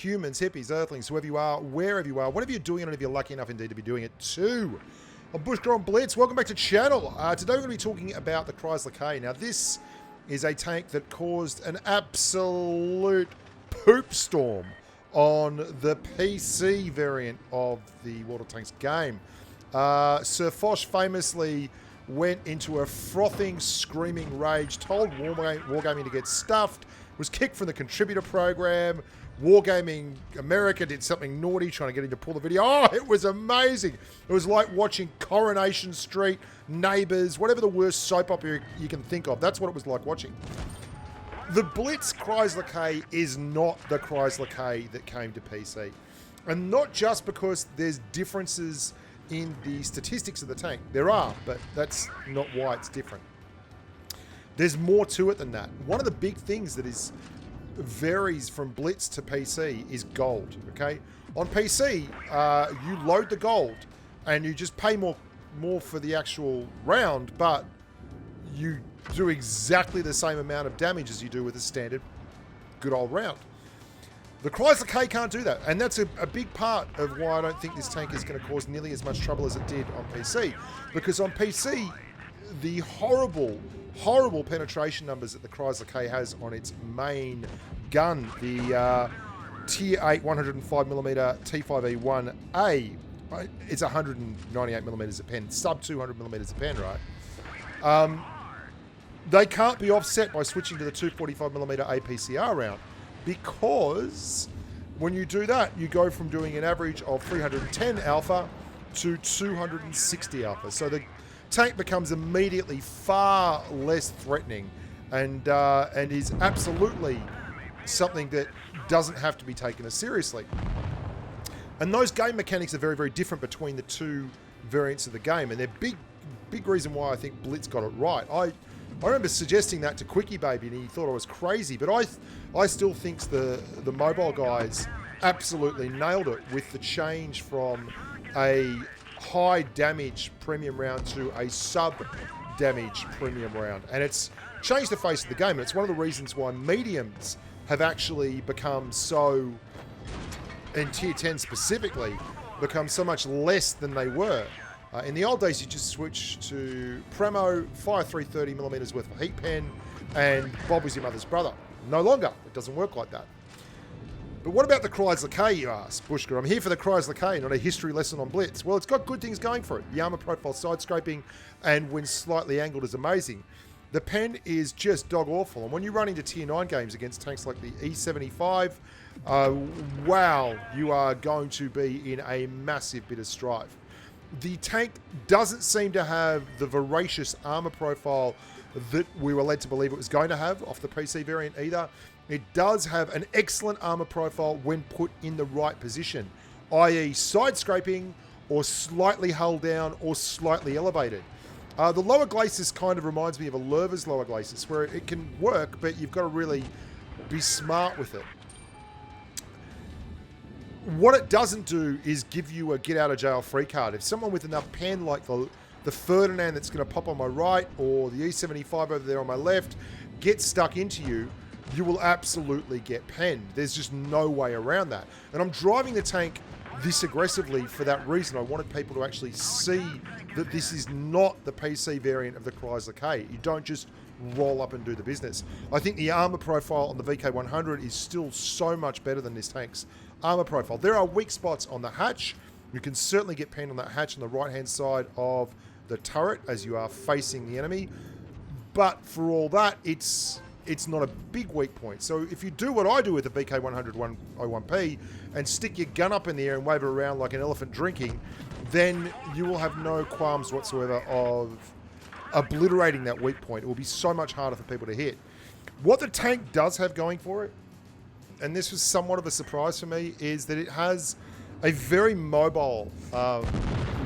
humans, hippies, earthlings, whoever you are, wherever you are, whatever you're doing, and if you're lucky enough indeed to be doing it too. I'm Bushka on Blitz. Welcome back to channel. Today we're going to be talking about the Chrysler K. Now this is a tank that caused an absolute poop storm on the PC variant of the World of Tanks game. Sir Foch famously went into a frothing, screaming rage, told Wargaming to get stuffed, was kicked from the contributor program. Wargaming America did something naughty, trying to get him to pull the video. Oh, it was amazing. It was like watching Coronation Street, Neighbours, whatever the worst soap opera you can think of. That's what it was like watching. The Blitz Chrysler K is not the Chrysler K that came to PC. And not just because there's differences in the statistics of the tank. There are, but that's not why it's different. There's more to it than that. One of the big things that varies from Blitz to PC is gold, okay? On PC, you load the gold and you just pay more for the actual round, but you do exactly the same amount of damage as you do with a standard good old round. The Chrysler K can't do that, and that's a big part of why I don't think this tank is going to cause nearly as much trouble as it did on PC. Because on PC, the horrible penetration numbers that the Chrysler K has on its main gun, the Tier 8 105mm T5E1A, right? It's 198mm a pen, sub 200mm a pen, right? They can't be offset by switching to the 245mm APCR round, because when you do that, you go from doing an average of 310 alpha to 260 alpha. So the tank becomes immediately far less threatening and is absolutely something that doesn't have to be taken as seriously. And those game mechanics are very, very different between the two variants of the game, and they're big reason why I think Blitz got it right. I remember suggesting that to Quickie Baby and he thought I was crazy, but I still think the mobile guys absolutely nailed it with the change from a high damage premium round to a sub damage premium round. And it's changed the face of the game, and it's one of the reasons why mediums have actually become so, in Tier 10 specifically, become so much less than they were. In the old days, you just switch to Premo, fire 330mm worth of heat pen, and Bob was your mother's brother. No longer. It doesn't work like that. But what about the Chrysler K, you ask? Bushka, I'm here for the Chrysler K, not a history lesson on Blitz. Well, it's got good things going for it. The armor profile side scraping, and when slightly angled, is amazing. The pen is just dog awful. And when you run into Tier 9 games against tanks like the E75, wow, you are going to be in a massive bit of strife. The tank doesn't seem to have the voracious armor profile that we were led to believe it was going to have off the PC variant either. It does have an excellent armor profile when put in the right position, i.e. side scraping or slightly hull down or slightly elevated. The lower glacis kind of reminds me of a Lerva's lower glacis, where it can work, but you've got to really be smart with it. What it doesn't do is give you a get-out-of-jail-free card. If someone with enough pen, like the Ferdinand that's going to pop on my right, or the E75 over there on my left, gets stuck into you, you will absolutely get penned. There's just no way around that. And I'm driving the tank this aggressively for that reason. I wanted people to actually see that this is not the PC variant of the Chrysler K. You don't just roll up and do the business. I think the armor profile on the VK100 is still so much better than this tank's armor profile. There are weak spots on the hatch. You can certainly get penned on that hatch on the right-hand side of the turret as you are facing the enemy. But for all that, it's not a big weak point. So if you do what I do with the VK100 101P and stick your gun up in the air and wave it around like an elephant drinking, then you will have no qualms whatsoever of obliterating that weak point. It will be so much harder for people to hit. What the tank does have going for it, and this was somewhat of a surprise for me, is that it has a very mobile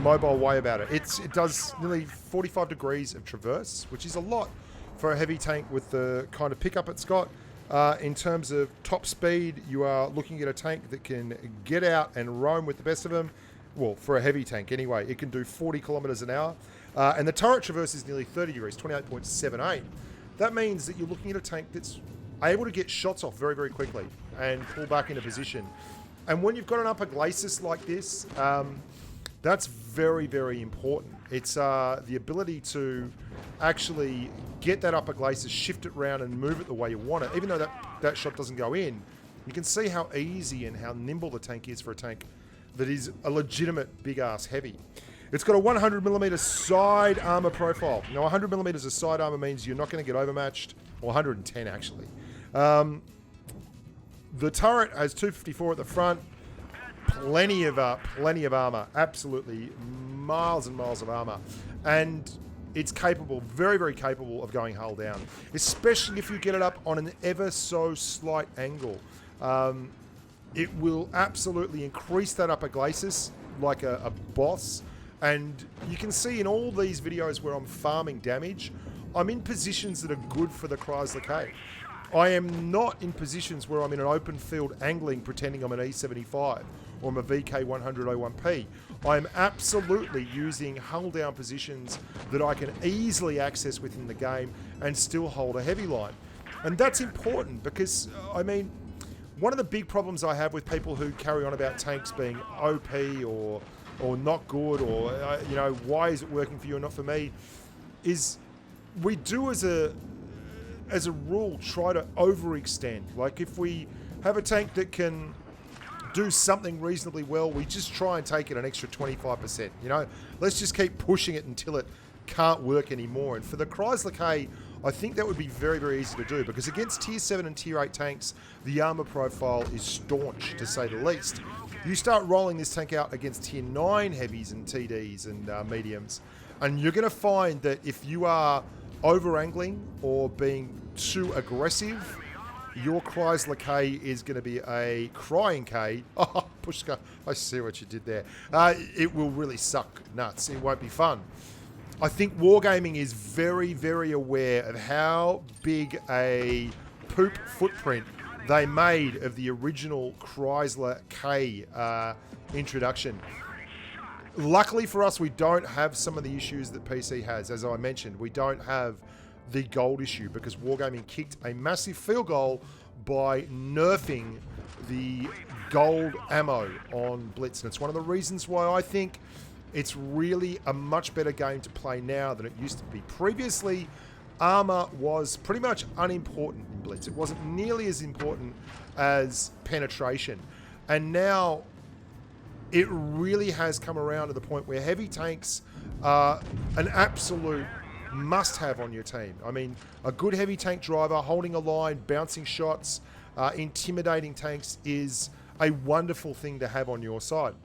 way about it. It does nearly 45 degrees of traverse, which is a lot for a heavy tank with the kind of pickup it's got. In terms of top speed, you are looking at a tank that can get out and roam with the best of them. Well, for a heavy tank anyway, it can do 40 kilometers an hour. And the turret traverse is nearly 30 degrees, 28.78. That means that you're looking at a tank that's able to get shots off very, very quickly and pull back into position. And when you've got an upper glacis like this, that's very, very important. It's the ability to actually get that upper glacis, shift it around and move it the way you want it. Even though that shot doesn't go in, you can see how easy and how nimble the tank is for a tank that is a legitimate big-ass heavy. It's got a 100mm side armor profile. Now, 100mm of side armor means you're not going to get overmatched, or 110 actually. The turret has 254 at the front. Plenty of armor. Absolutely miles and miles of armor. And it's capable, very, very capable of going hull down, especially if you get it up on an ever so slight angle. It will absolutely increase that upper glacis like a boss. And you can see in all these videos where I'm farming damage, I'm in positions that are good for the Chrysler K. I am not in positions where I'm in an open field angling pretending I'm an E75 or I'm a VK100-01P. I am absolutely using hull down positions that I can easily access within the game and still hold a heavy line. And that's important because, I mean, one of the big problems I have with people who carry on about tanks being OP or not good, or you know, why is it working for you and not for me, is we do as a rule try to overextend. Like if we have a tank that can do something reasonably well, we just try and take it an extra 25%. You know, let's just keep pushing it until it can't work anymore. And for the Chrysler K, I think that would be very, very easy to do because against Tier 7 and Tier 8 tanks, the armor profile is staunch, to say the least. You start rolling this tank out against Tier 9 heavies and TDs and mediums, and you're going to find that if you are over-angling or being too aggressive, your Chrysler K is going to be a crying K. Oh, Bushka, I see what you did there. It will really suck nuts. It won't be fun. I think Wargaming is very, very aware of how big a poop footprint they made of the original Chrysler K introduction. Luckily for us, we don't have some of the issues that PC has. As I mentioned, we don't have the gold issue because Wargaming kicked a massive field goal by nerfing the gold ammo on Blitz. And it's one of the reasons why I think it's really a much better game to play now than it used to be. Previously, armor was pretty much unimportant in Blitz. It wasn't nearly as important as penetration. And now it really has come around to the point where heavy tanks are an absolute must-have on your team. I mean, a good heavy tank driver, holding a line, bouncing shots, intimidating tanks is a wonderful thing to have on your side.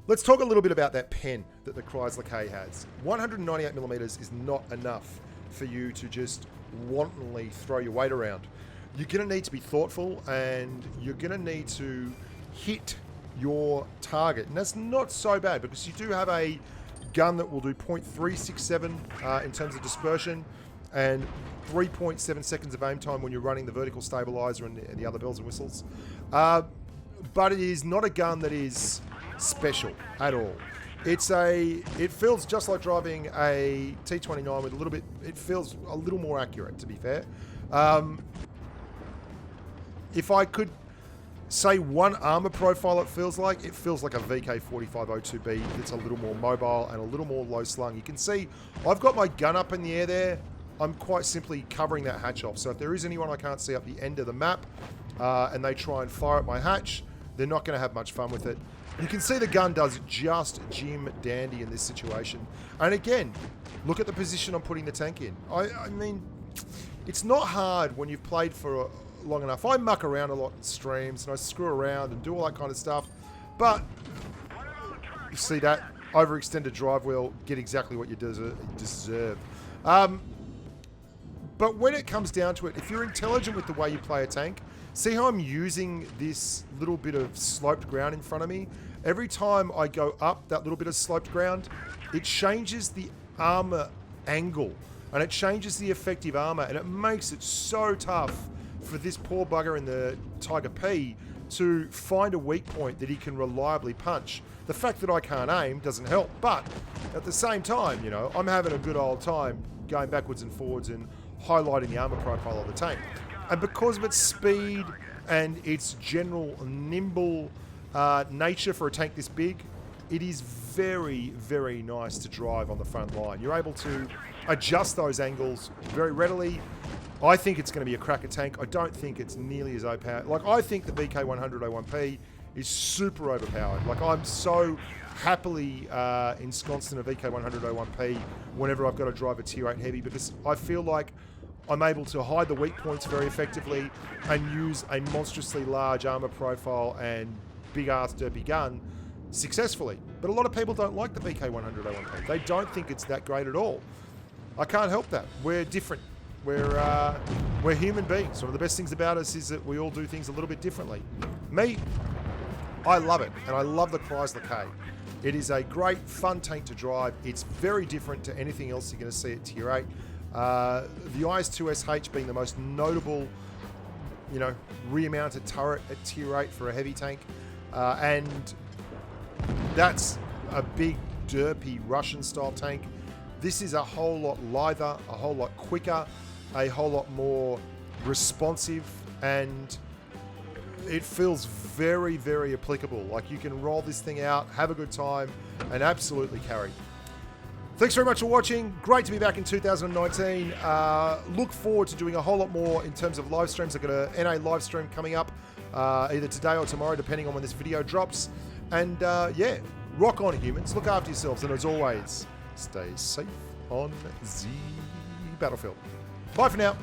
Let's talk a little bit about that pen that the Chrysler K has. 198mm is not enough for you to just wantonly throw your weight around. You're going to need to be thoughtful and you're going to need to hit your target. And that's not so bad because you do have a gun that will do 0.367 in terms of dispersion and 3.7 seconds of aim time when you're running the vertical stabilizer and the other bells and whistles. But it is not a gun that is special at all. It feels just like driving a T29 with a little bit, it feels a little more accurate, to be fair. If I could say one armor profile it feels like a VK4502B that's a little more mobile and a little more low slung. You can see I've got my gun up in the air there. I'm quite simply covering that hatch off. So if there is anyone I can't see up the end of the map and they try and fire at my hatch, they're not going to have much fun with it. You can see the gun does just Jim dandy in this situation. And again, look at the position I'm putting the tank in. I mean, it's not hard when you've played for long enough. I muck around a lot in streams and I screw around and do all that kind of stuff. But you see that overextended drive wheel, get exactly what you deserve. But when it comes down to it, if you're intelligent with the way you play a tank, see how I'm using this little bit of sloped ground in front of me? Every time I go up that little bit of sloped ground, it changes the armor angle and it changes the effective armor and it makes it so tough for this poor bugger in the Tiger P to find a weak point that he can reliably punch. The fact that I can't aim doesn't help, but at the same time, you know, I'm having a good old time going backwards and forwards and highlighting the armor profile of the tank. And because of its speed and its general nimble nature for a tank this big, it is very, very nice to drive on the front line. You're able to adjust those angles very readily. I think it's going to be a cracker tank. I don't think it's nearly as overpowered. Like, I think the VK100-01P is super overpowered. Like, I'm so happily ensconced in a VK100-01P whenever I've got to drive a tier 8 heavy, because I feel like I'm able to hide the weak points very effectively and use a monstrously large armor profile and big-ass derpy gun successfully. But a lot of people don't like the VK100-01P. They don't think it's that great at all. I can't help that. We're different. We're human beings. One of the best things about us is that we all do things a little bit differently. Me, I love it, and I love the Chrysler K. It is a great, fun tank to drive. It's very different to anything else you're going to see at Tier 8. The IS-2SH being the most notable, you know, rear-mounted turret at Tier 8 for a heavy tank. And that's a big, derpy Russian-style tank. This is a whole lot lighter, a whole lot quicker, a whole lot more responsive, and it feels very, very applicable. Like, you can roll this thing out, have a good time, and absolutely carry. Thanks very much for watching. Great to be back in 2019. Look forward to doing a whole lot more in terms of live streams. I've got a NA live stream coming up either today or tomorrow, depending on when this video drops. And yeah, rock on, humans. Look after yourselves, and as always, stay safe on the battlefield. Bye for now.